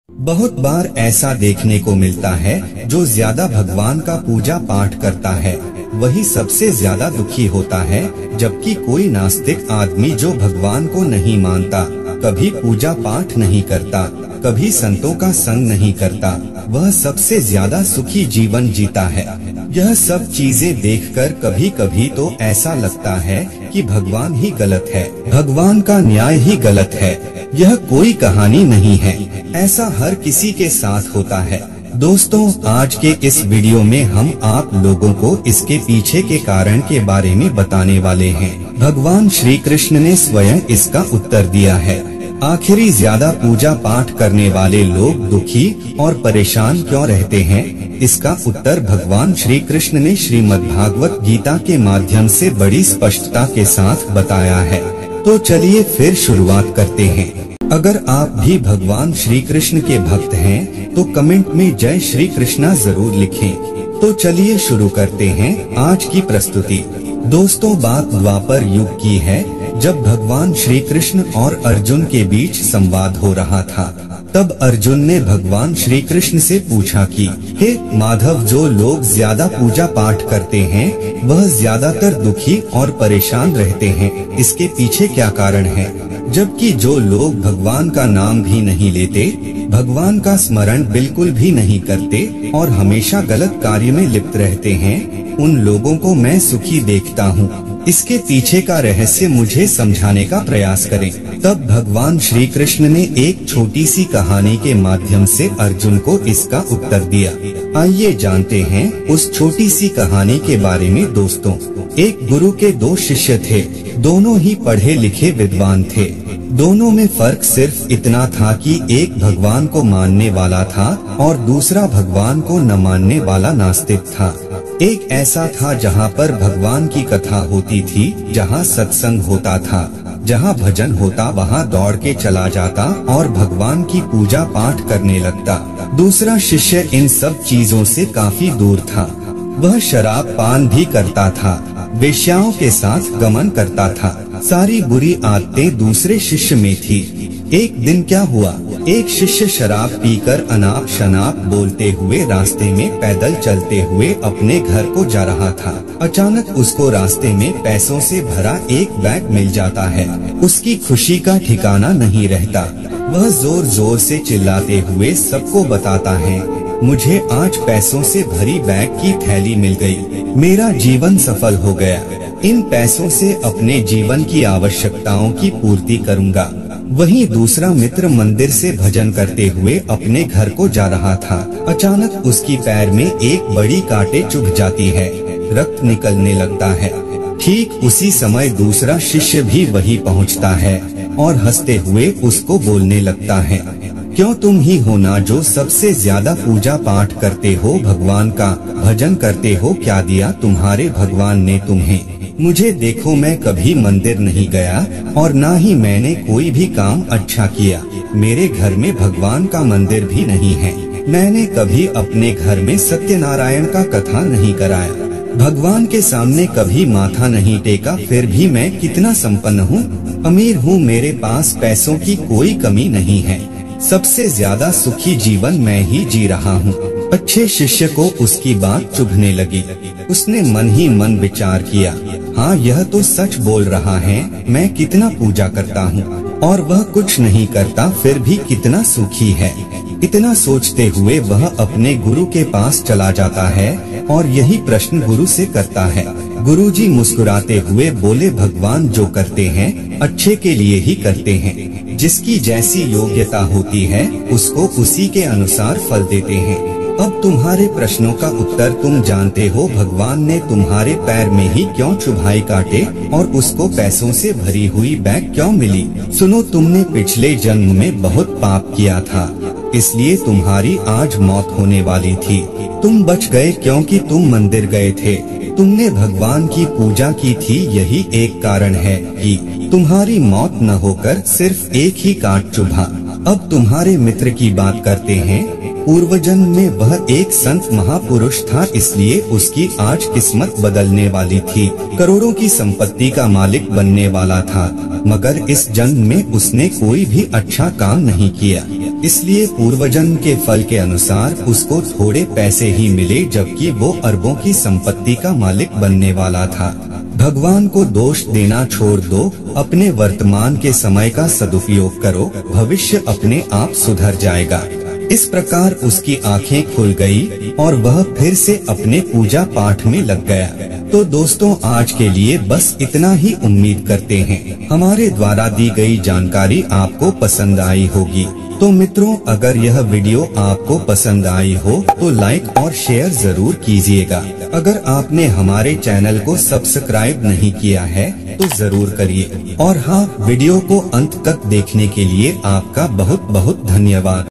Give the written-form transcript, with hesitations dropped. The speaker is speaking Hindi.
बहुत बार ऐसा देखने को मिलता है, जो ज्यादा भगवान का पूजा पाठ करता है वही सबसे ज्यादा दुखी होता है, जबकि कोई नास्तिक आदमी जो भगवान को नहीं मानता, कभी पूजा पाठ नहीं करता, कभी संतों का संग नहीं करता, वह सबसे ज्यादा सुखी जीवन जीता है। यह सब चीजें देखकर कभी कभी तो ऐसा लगता है कि भगवान ही गलत है, भगवान का न्याय ही गलत है। यह कोई कहानी नहीं है, ऐसा हर किसी के साथ होता है। दोस्तों, आज के इस वीडियो में हम आप लोगों को इसके पीछे के कारण के बारे में बताने वाले हैं। भगवान श्री कृष्ण ने स्वयं इसका उत्तर दिया है। आखिरी ज्यादा पूजा पाठ करने वाले लोग दुखी और परेशान क्यों रहते हैं? इसका उत्तर भगवान श्री कृष्ण ने श्रीमद् भागवत गीता के माध्यम से बड़ी स्पष्टता के साथ बताया है। तो चलिए फिर शुरुआत करते हैं। अगर आप भी भगवान श्री कृष्ण के भक्त हैं, तो कमेंट में जय श्री कृष्णा जरूर लिखें। तो चलिए शुरू करते हैं आज की प्रस्तुति। दोस्तों, बात द्वापर युग की है, जब भगवान श्री कृष्ण और अर्जुन के बीच संवाद हो रहा था। तब अर्जुन ने भगवान श्री कृष्ण से पूछा कि हे माधव, जो लोग ज्यादा पूजा पाठ करते हैं वह ज्यादातर दुखी और परेशान रहते हैं, इसके पीछे क्या कारण है? जबकि जो लोग भगवान का नाम भी नहीं लेते, भगवान का स्मरण बिल्कुल भी नहीं करते और हमेशा गलत कार्य में लिप्त रहते हैं, उन लोगों को मैं सुखी देखता हूँ। इसके पीछे का रहस्य मुझे समझाने का प्रयास करें। तब भगवान श्री कृष्ण ने एक छोटी सी कहानी के माध्यम से अर्जुन को इसका उत्तर दिया। आइए जानते हैं उस छोटी सी कहानी के बारे में। दोस्तों, एक गुरु के दो शिष्य थे, दोनों ही पढ़े लिखे विद्वान थे। दोनों में फर्क सिर्फ इतना था कि एक भगवान को मानने वाला था और दूसरा भगवान को न मानने वाला नास्तिक था। एक ऐसा था जहाँ पर भगवान की कथा होती थी, जहाँ सत्संग होता था, जहाँ भजन होता वहाँ दौड़ के चला जाता और भगवान की पूजा पाठ करने लगता। दूसरा शिष्य इन सब चीजों से काफी दूर था। वह शराब पान भी करता था, वेश्याओं के साथ गमन करता था। सारी बुरी आदतें दूसरे शिष्य में थी। एक दिन क्या हुआ, एक शिष्य शराब पीकर अनाप शनाप बोलते हुए रास्ते में पैदल चलते हुए अपने घर को जा रहा था। अचानक उसको रास्ते में पैसों से भरा एक बैग मिल जाता है। उसकी खुशी का ठिकाना नहीं रहता। वह जोर जोर से चिल्लाते हुए सबको बताता है, मुझे आज पैसों से भरी बैग की थैली मिल गई, मेरा जीवन सफल हो गया। इन पैसों से अपने जीवन की आवश्यकताओं की पूर्ति करूंगा। वहीं दूसरा मित्र मंदिर से भजन करते हुए अपने घर को जा रहा था। अचानक उसकी पैर में एक बड़ी कांटे चुभ जाती है, रक्त निकलने लगता है। ठीक उसी समय दूसरा शिष्य भी वहीं पहुंचता है और हंसते हुए उसको बोलने लगता है, क्यों तुम ही हो ना जो सबसे ज्यादा पूजा पाठ करते हो, भगवान का भजन करते हो, क्या दिया तुम्हारे भगवान ने तुम्हें? मुझे देखो, मैं कभी मंदिर नहीं गया और ना ही मैंने कोई भी काम अच्छा किया। मेरे घर में भगवान का मंदिर भी नहीं है। मैंने कभी अपने घर में सत्यनारायण का कथा नहीं कराया, भगवान के सामने कभी माथा नहीं टेका। फिर भी मैं कितना संपन्न हूँ, अमीर हूँ, मेरे पास पैसों की कोई कमी नहीं है। सबसे ज्यादा सुखी जीवन मैं ही जी रहा हूँ। अच्छे शिष्य को उसकी बात चुभने लगी। उसने मन ही मन विचार किया, हाँ यह तो सच बोल रहा है, मैं कितना पूजा करता हूँ और वह कुछ नहीं करता, फिर भी कितना सुखी है। इतना सोचते हुए वह अपने गुरु के पास चला जाता है और यही प्रश्न गुरु से करता है। गुरुजी मुस्कुराते हुए बोले, भगवान जो करते हैं अच्छे के लिए ही करते हैं। जिसकी जैसी योग्यता होती है उसको उसी के अनुसार फल देते हैं। अब तुम्हारे प्रश्नों का उत्तर तुम जानते हो। भगवान ने तुम्हारे पैर में ही क्यों चुभाई कांटे और उसको पैसों से भरी हुई बैग क्यों मिली? सुनो, तुमने पिछले जन्म में बहुत पाप किया था, इसलिए तुम्हारी आज मौत होने वाली थी। तुम बच गए क्योंकि तुम मंदिर गए थे, तुमने भगवान की पूजा की थी। यही एक कारण है कि तुम्हारी मौत न होकर सिर्फ एक ही कांट चुभा। अब तुम्हारे मित्र की बात करते हैं। पूर्वजन्म में वह एक संत महापुरुष था, इसलिए उसकी आज किस्मत बदलने वाली थी। करोड़ों की संपत्ति का मालिक बनने वाला था, मगर इस जन्म में उसने कोई भी अच्छा काम नहीं किया, इसलिए पूर्वजन्म के फल के अनुसार उसको थोड़े पैसे ही मिले, जबकि वो अरबों की संपत्ति का मालिक बनने वाला था। भगवान को दोष देना छोड़ दो, अपने वर्तमान के समय का सदुपयोग करो, भविष्य अपने आप सुधर जाएगा। इस प्रकार उसकी आंखें खुल गई और वह फिर से अपने पूजा पाठ में लग गया। तो दोस्तों, आज के लिए बस इतना ही। उम्मीद करते हैं हमारे द्वारा दी गई जानकारी आपको पसंद आई होगी। तो मित्रों, अगर यह वीडियो आपको पसंद आई हो तो लाइक और शेयर जरूर कीजिएगा। अगर आपने हमारे चैनल को सब्सक्राइब नहीं किया है तो जरूर करिए। और हाँ, वीडियो को अंत तक देखने के लिए आपका बहुत बहुत धन्यवाद।